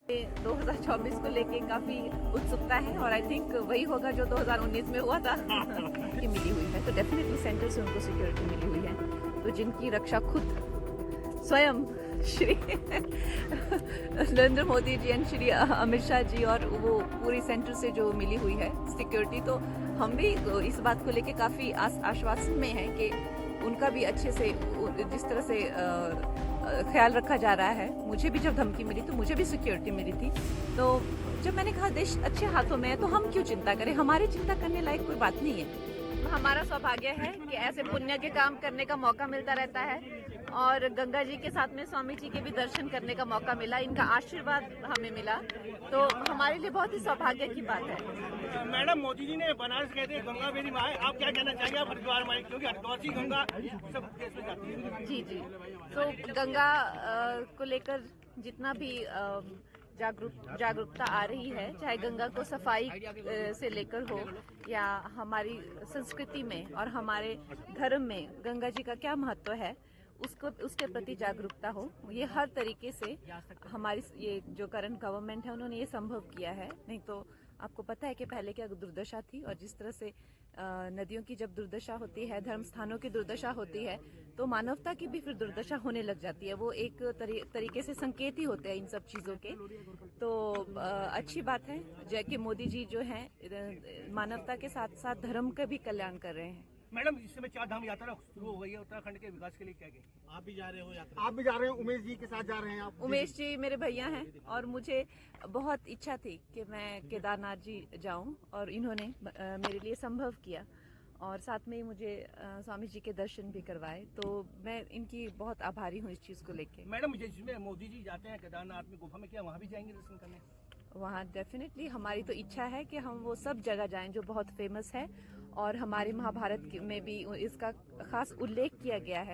2024 को लेके काफी उत्सुकता है और आई थिंक वही होगा जो 2019 में हुआ था कि मिली हुई है, तो डेफिनेटली सेंटर से उनको सिक्योरिटी मिली हुई है, तो जिनकी रक्षा खुद स्वयं श्री नरेंद्र मोदी जी एंड श्री अमित शाह जी और वो पूरी सेंटर से जो मिली हुई है सिक्योरिटी, तो हम भी इस बात को लेके काफी आश्वासन में हैं कि उनका भी अच्छे से जिस तरह से ख्याल रखा जा रहा है। मुझे भी जब धमकी मिली तो मुझे भी सिक्योरिटी मिली थी, तो जब मैंने कहा देश अच्छे हाथों में है तो हम क्यों चिंता करें, हमारी चिंता करने लायक कोई बात नहीं है। हमारा सौभाग्य है कि ऐसे पुण्य के काम करने का मौका मिलता रहता है और गंगा जी के साथ में स्वामी जी के भी दर्शन करने का मौका मिला, इनका आशीर्वाद हमें मिला, तो हमारे लिए बहुत ही सौभाग्य की बात है। मैडम, मोदी जी ने बनारस कहते हैं गंगा मेरी माँ है, आप क्या कहना चाहेंगे? आप हरिद्वार माँ, क्योंकि हरिद्वार की गंगा सब देश में जाती है। जी जी, तो गंगा को लेकर जितना भी जागरूकता आ रही है, चाहे गंगा को सफाई से लेकर हो या हमारी संस्कृति में और हमारे धर्म में गंगा जी का क्या महत्व है उसके प्रति जागरूकता हो, ये हर तरीके से हमारी ये जो करंट गवर्नमेंट है उन्होंने ये संभव किया है। नहीं तो आपको पता है कि पहले क्या दुर्दशा थी, और जिस तरह से नदियों की जब दुर्दशा होती है, धर्म स्थानों की दुर्दशा होती है, तो मानवता की भी फिर दुर्दशा होने लग जाती है। वो एक तरीके से संकेत ही होते हैं इन सब चीजों के। तो अच्छी बात है जय कि मोदी जी जो हैं मानवता के साथ साथ धर्म का भी कल्याण कर रहे हैं। मैडम, इस समय 4 धाम यात्रा शुरू हो गई है, उत्तराखंड के विकास के लिए क्या कहें? आप भी जा रहे हो यात्रा? आप भी जा रहे हैं, उमेश जी के साथ जा रहे हैं आप? उमेश जी मेरे भैया हैं और मुझे बहुत इच्छा थी कि मैं केदारनाथ जी जाऊं और इन्होंने मेरे लिए संभव किया और साथ में ही मुझे स्वामी जी के दर्शन भी करवाए, तो मैं इनकी बहुत आभारी हूँ इस चीज को लेके। मैडम, जिसमें मोदी जी जाते हैं केदारनाथ में गुफा में, क्या वहाँ भी जाएंगे दर्शन करने? वहाँ डेफिनेटली हमारी तो इच्छा है कि हम वो सब जगह जाएं जो बहुत फेमस है, और हमारे महाभारत में भी इसका खास उल्लेख किया गया है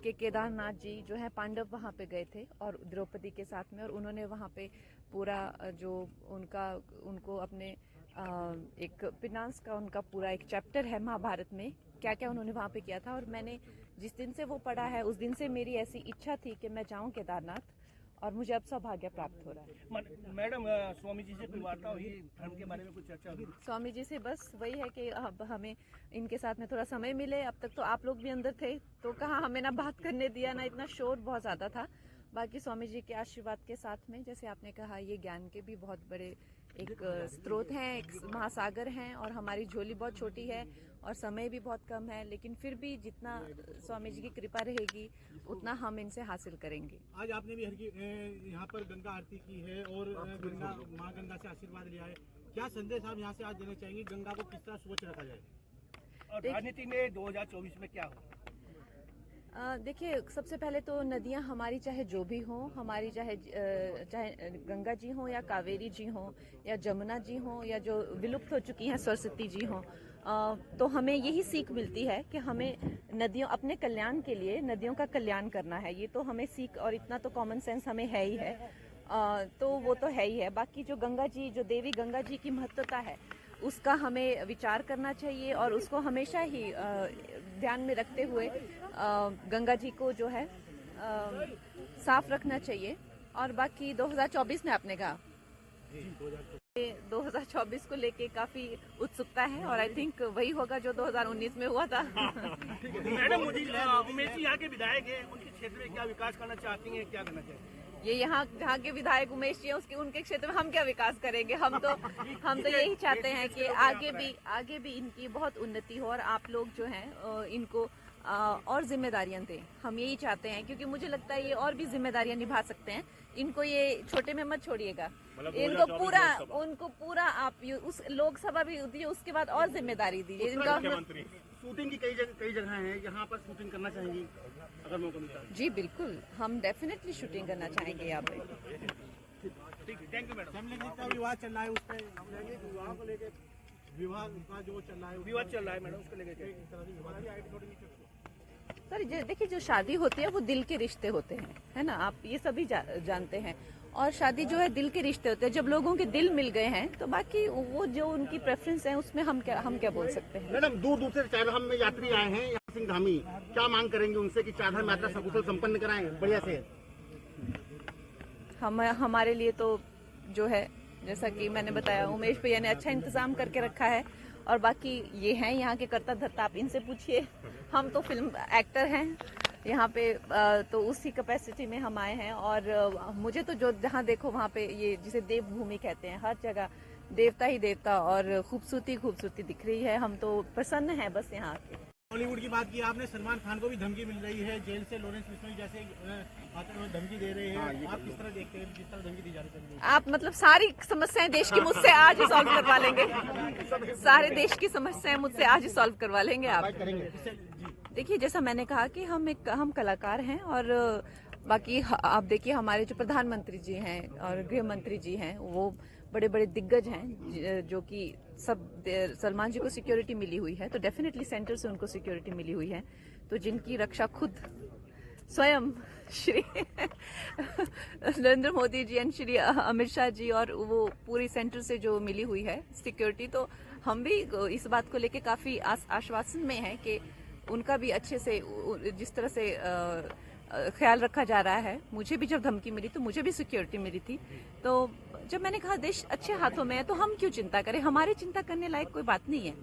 कि केदारनाथ जी जो है पांडव वहाँ पे गए थे और द्रौपदी के साथ में, और उन्होंने वहाँ पे पूरा जो उनको अपने एक फिनांस का उनका पूरा एक चैप्टर है महाभारत में, क्या क्या उन्होंने वहाँ पे किया था, और मैंने जिस दिन से वो पढ़ा है उस दिन से मेरी ऐसी इच्छा थी कि मैं जाऊँ केदारनाथ, और मुझे अब सौभाग्य प्राप्त हो रहा है। मैडम, स्वामी जी से कोई वार्ता हुई, धर्म के बारे में कुछ चर्चा हुई? स्वामी जी से बस वही है कि अब हमें इनके साथ में थोड़ा समय मिले। अब तक तो आप लोग भी अंदर थे, तो कहाँ हमें ना बात करने दिया, ना इतना शोर बहुत ज्यादा था। बाकी स्वामी जी के आशीर्वाद के साथ में, जैसे आपने कहा, ये ज्ञान के भी बहुत बड़े एक स्रोत हैं, एक महासागर हैं, और हमारी झोली बहुत छोटी है और समय भी बहुत कम है, लेकिन फिर भी जितना स्वामी जी की कृपा रहेगी उतना हम इनसे हासिल करेंगे। आज आपने भी यहाँ पर गंगा आरती की है और गंगा माँ गंगा से आशीर्वाद लिया है, क्या संदेश आप यहाँ से आज देना चाहेंगे? गंगा को किस तरह स्वच्छ रखा जाए और राजनीति में 2024 में क्या हो? देखिए, सबसे पहले तो नदियां हमारी चाहे जो भी हो, हमारी चाहे गंगा जी हो या कावेरी जी हो या जमुना जी हो या जो विलुप्त हो चुकी हैं सरस्वती जी हो, तो हमें यही सीख मिलती है कि हमें नदियों अपने कल्याण के लिए नदियों का कल्याण करना है। ये तो हमें सीख, और इतना तो कॉमन सेंस हमें है ही है, तो वो तो है ही है। बाकी जो गंगा जी, जो देवी गंगा जी की महत्वता है, उसका हमें विचार करना चाहिए और उसको हमेशा ही ध्यान में रखते हुए गंगा जी को जो है साफ रखना चाहिए। और बाकी 2024 में आपने कहा 2024 को लेके काफी उत्सुकता है और आई थिंक वही होगा जो 2019 में हुआ था। मैडम, उमेश जी यहाँ के विधायक हैं, उनके क्षेत्र में क्या विकास करना चाहती हैं, क्या करना चाहिए? ये यहाँ के विधायक उमेश जी हैं, उनके क्षेत्र में हम क्या विकास करेंगे? हम तो यही चाहते हैं कि आगे भी इनकी बहुत उन्नति हो और आप लोग जो हैं इनको और जिम्मेदारियां दें। हम यही चाहते हैं, क्योंकि मुझे लगता है ये और भी जिम्मेदारियां निभा सकते हैं। इनको ये छोटे में मत छोड़िएगा, उनको पूरा आप उस लोकसभा भी दीजिए, उसके बाद और जिम्मेदारी दीजिए इनका। शूटिंग की कई जगह हैं, यहाँ पर शूटिंग करना चाहेंगी अगर मौका मिलता है? जी बिल्कुल, हम डेफिनेटली शूटिंग करना चाहेंगे यहाँ पे। Thank you madam. जितना विवाद चल रहा है उस पर विवाह को लेकर, विवाह का जो चल रहा है, विवाद चल रहा है मैडम, उसको लेकर सर देखिए, जो शादी होती है वो दिल के रिश्ते होते हैं, है ना, आप ये सभी जानते हैं, और शादी जो है दिल के रिश्ते होते हैं। जब लोगों के दिल मिल गए हैं तो बाकी वो जो उनकी प्रेफरेंस है उसमें हम क्या बोल सकते हैं। मैडम, दूर से चारधाम में यात्री आए हैं, यहाँ सिंह धामी, क्या मांग करेंगे उनसे कि चारधाम यात्रा सकुशल संपन्न कराएं बढ़िया से? हमारे लिए तो जो है, जैसा कि मैंने बताया, उमेश भैया ने अच्छा इंतजाम करके रखा है। और बाकी ये हैं यहाँ के कर्ता धर्ता, आप इनसे पूछिए। हम तो फिल्म एक्टर हैं यहाँ पे, तो उसी कैपेसिटी में हम आए हैं। और मुझे तो जो जहाँ देखो वहाँ पे ये जिसे देवभूमि कहते हैं, हर जगह देवता ही देवता और खूबसूरती दिख रही है। हम तो प्रसन्न हैं बस यहाँ आके। बॉलीवुड की बात की आपने, सलमान खान को भी धमकी मिल रही है जेल से, लॉरेंस बिश्नोई जैसे आते हुए धमकी दे रहे हैं, आप किस तरह देखते हैं जिस तरह धमकी दी जा रही है? आप मतलब सारी समस्याएं देश की मुझसे आज ही सॉल्व करवा लेंगे। सारे देश की समस्याएं मुझसे आज ही सॉल्व करवा लेंगे आप। देखिए, जैसा मैंने कहा कि हम कलाकार हैं, और बाकी आप देखिए हमारे जो प्रधानमंत्री जी हैं और गृह मंत्री जी हैं, वो बड़े बड़े दिग्गज हैं, जो कि सब सलमान जी को सिक्योरिटी मिली हुई है, तो डेफिनेटली सेंटर से उनको सिक्योरिटी मिली हुई है। तो जिनकी रक्षा खुद स्वयं श्री नरेंद्र मोदी जी एंड श्री अमित शाह जी और वो पूरी सेंटर से जो मिली हुई है सिक्योरिटी, तो हम भी इस बात को लेके काफी आश्वासन में हैं कि उनका भी अच्छे से, जिस तरह से ख्याल रखा जा रहा है। मुझे भी जब धमकी मिली तो मुझे भी सिक्योरिटी मिली थी। तो जब मैंने कहा देश अच्छे हाथों में है, तो हम क्यों चिंता करें, हमारी चिंता करने लायक कोई बात नहीं है।